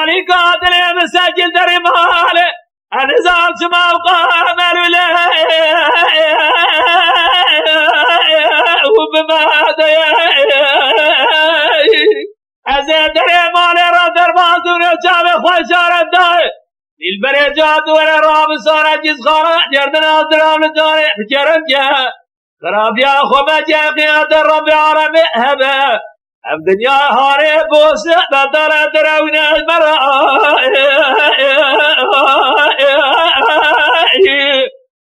دلالی قاتل مسجل در ماله انزال شما وقامل له وبماذا ازدر مال را در بازون جام خوشار دای دل برجات ولا رام صار جز خارا جردن اضرام دار جرم جا خراب يا خما جاقيا رب العالمين هبا ام دنيا هاري بوس بدر درونا المرا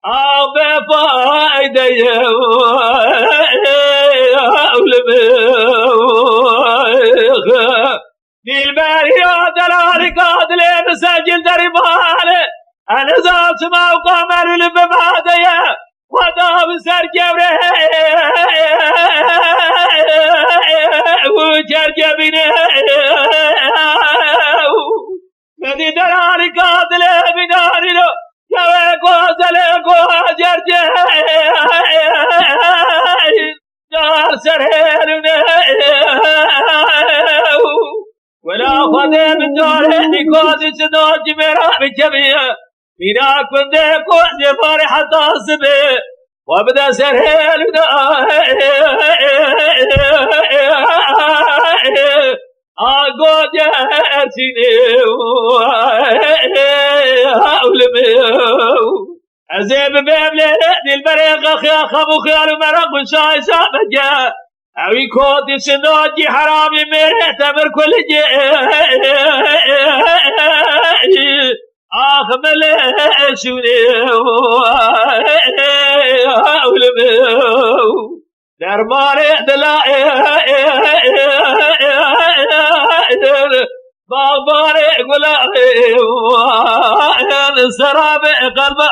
ام فايده للبريات الارقاد مسجل درباله انا ذات ما وقمر لبماديا ودام سر جبره وجرجبينه مدي دراري قاتل بداري له يا غزل غجرجه دار سرهلنا ولا خدم دار نقاط صداج مرا بجميع میرا کنده کنده بار حتی سبه و بده سرهلنا آگو جرسینه اولمه عزیب ببله دل برق خیاخم و خیال مرق و شای سامجه اوی کودی سناجی حرامی میره تمر کل جه آخ ملشونه اولمه دربار دلائه باغبار گلائه سراب قلبه